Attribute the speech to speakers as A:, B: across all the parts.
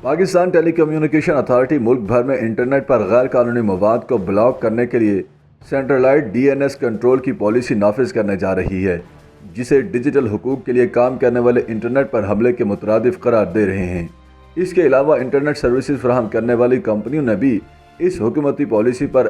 A: پاکستان ٹیلی communication authority ملک بھر میں internet پر غیر قانونی مواد کو بلاک کرنے کے لیے سینٹرلائزڈ DNS کنٹرول کی پالیسی نافذ کرنے جا رہی ہے، جسے ڈیجیٹل حقوق کے لیے کام کرنے والے انٹرنیٹ پر حملے کے مترادف قرار دے رہے ہیں۔ اس کے علاوہ انٹرنیٹ سروسز فراہم کرنے والی کمپنیوں نے بھی اس حکومتی پالیسی پر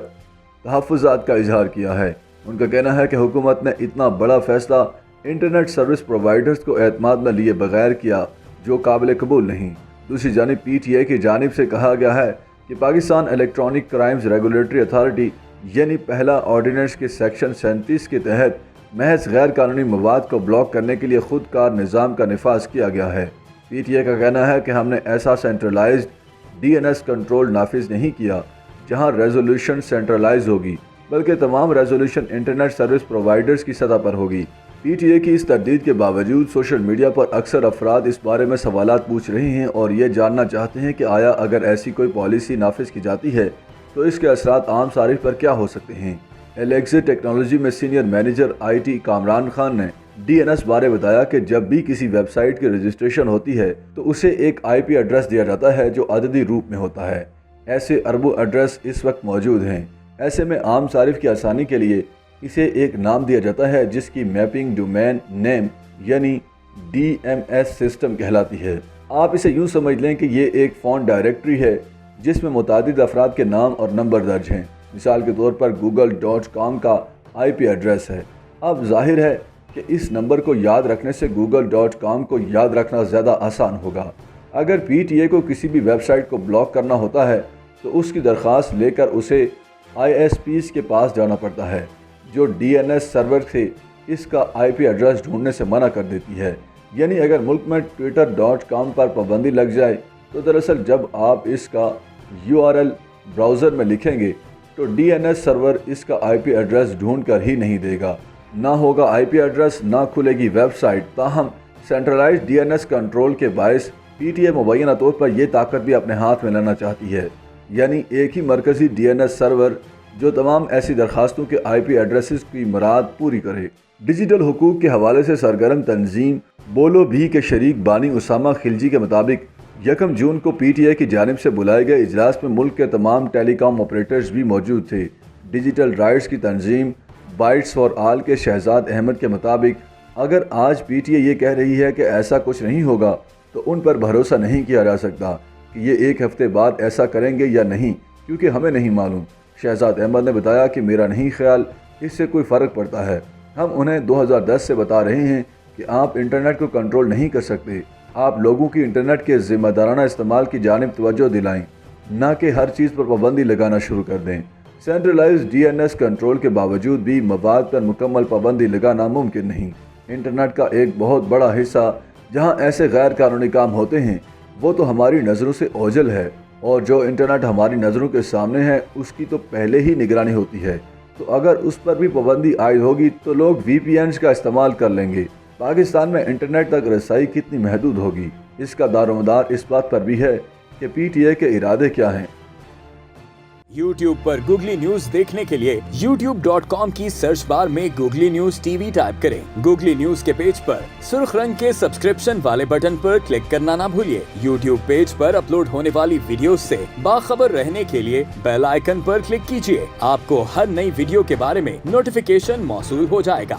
A: تحفظات کا اظہار کیا ہے۔ ان کا کہنا ہے کہ حکومت نے اتنا بڑا فیصلہ انٹرنیٹ سروس پرووائیڈرز کو اعتماد میں لیے بغیر کیا، جو قابل قبول نہیں۔ دوسری جانب PTI کی جانب سے کہا گیا ہے کہ Pakistan electronic crimes regulatory authority یعنی پہلا آرڈیننس کے سیکشن 37 کے تحت محض غیر قانونی مواد کو بلاک کرنے کے لیے خود کار نظام کا نفاذ کیا گیا ہے۔ PTI کا کہنا ہے کہ ہم نے ایسا سینٹرلائزڈ DNS کنٹرول نافذ نہیں کیا جہاں ریزولوشن سینٹرلائز ہوگی، بلکہ تمام ریزولوشن انٹرنیٹ سروس پرووائیڈرز کی سطح پر ہوگی۔ PTI کی اس تردید کے باوجود سوشل میڈیا پر اکثر افراد اس بارے میں سوالات پوچھ رہے ہیں اور یہ جاننا چاہتے ہیں کہ آیا اگر ایسی کوئی پالیسی نافذ کی جاتی ہے تو اس کے اثرات عام صارف پر کیا ہو سکتے ہیں۔ ایلیکزٹ ٹیکنالوجی میں senior manager IT Kamran Khan نے DNS بارے بتایا کہ جب بھی کسی ویب سائٹ کی رجسٹریشن ہوتی ہے تو اسے ایک IP ایڈریس دیا جاتا ہے جو عددی روپ میں ہوتا ہے۔ ایسے اربوں ایڈریس اس وقت موجود ہیں۔ ایسے میں عام صارف کی آسانی کے لیے اسے ایک نام دیا جاتا ہے جس کی میپنگ ڈومین نیم یعنی DMS سسٹم کہلاتی ہے۔ آپ اسے یوں سمجھ لیں کہ یہ ایک فون ڈائریکٹری ہے جس میں متعدد افراد کے نام اور نمبر درج ہیں۔ مثال کے طور پر google.com کا IP ایڈریس ہے۔ اب ظاہر ہے کہ اس نمبر کو یاد رکھنے سے google.com کو یاد رکھنا زیادہ آسان ہوگا۔ اگر PTI کو کسی بھی ویب سائٹ کو بلاک کرنا ہوتا ہے تو اس کی درخواست لے کر اسے ISPs کے پاس جانا پڑتا ہے، جو DNS سرور سے اس کا IP ایڈریس ڈھونڈنے سے منع کر دیتی ہے۔ یعنی اگر ملک میں twitter.com پر پابندی لگ جائے تو دراصل جب آپ اس کا URL براؤزر میں لکھیں گے تو DNS سرور اس کا IP ایڈریس ڈھونڈ کر ہی نہیں دے گا، نہ ہوگا IP ایڈریس، نہ کھلے گی ویب سائٹ۔ تاہم سینٹرلائزڈ DNS کنٹرول کے باعث PTI مبینہ طور پر یہ طاقت بھی اپنے ہاتھ میں لانا چاہتی ہے، یعنی ایک ہی مرکزی DNS سرور جو تمام ایسی درخواستوں کے IP ایڈریسز کی مراد پوری کرے۔ ڈیجیٹل حقوق کے حوالے سے سرگرم تنظیم بولو بھی کے شریک بانی اسامہ خلجی کے مطابق 1 جون کو PTI کی جانب سے بلائے گئے اجلاس میں ملک کے تمام ٹیلی کام آپریٹرز بھی موجود تھے۔ ڈیجیٹل رائٹس کی تنظیم بائٹس فار آل کے شہزاد احمد کے مطابق اگر آج PTI یہ کہہ رہی ہے کہ ایسا کچھ نہیں ہوگا تو ان پر بھروسہ نہیں کیا جا سکتا کہ یہ ایک ہفتے بعد ایسا کریں گے یا نہیں، کیونکہ ہمیں نہیں معلوم۔ شہزاد احمد نے بتایا کہ میرا نہیں خیال اس سے کوئی فرق پڑتا ہے۔ ہم انہیں 2010 سے بتا رہے ہیں کہ آپ انٹرنیٹ کو کنٹرول نہیں کر سکتے۔ آپ لوگوں کی انٹرنیٹ کے ذمہ دارانہ استعمال کی جانب توجہ دلائیں، نہ کہ ہر چیز پر پابندی لگانا شروع کر دیں۔ سینٹرلائزڈ DNS کنٹرول کے باوجود بھی مواد پر مکمل پابندی لگانا ممکن نہیں۔ انٹرنیٹ کا ایک بہت بڑا حصہ جہاں ایسے غیر قانونی کام ہوتے ہیں وہ تو ہماری نظروں سے اوجھل ہے، اور جو انٹرنیٹ ہماری نظروں کے سامنے ہے اس کی تو پہلے ہی نگرانی ہوتی ہے، تو اگر اس پر بھی پابندی عائد ہوگی تو لوگ VPNs کا استعمال کر لیں گے۔ پاکستان میں انٹرنیٹ تک رسائی کتنی محدود ہوگی، اس کا دار و مدار اس بات پر بھی ہے کہ PTI کے ارادے کیا ہیں۔
B: YouTube پر گوگلی نیوز دیکھنے کے لیے youtube.com کی سرچ بار میں گوگلی نیوز TV ٹائپ کریں۔ گوگلی نیوز کے پیج پر سرخ رنگ کے سبسکرپشن والے بٹن پر کلک کرنا نہ بھولیے۔ YouTube پیج پر اپلوڈ ہونے والی ویڈیوز سے باخبر رہنے کے لیے بیل آئیکن پر کلک کیجیے۔ آپ کو ہر نئی ویڈیو کے بارے میں نوٹیفیکیشن موصول ہو جائے گا۔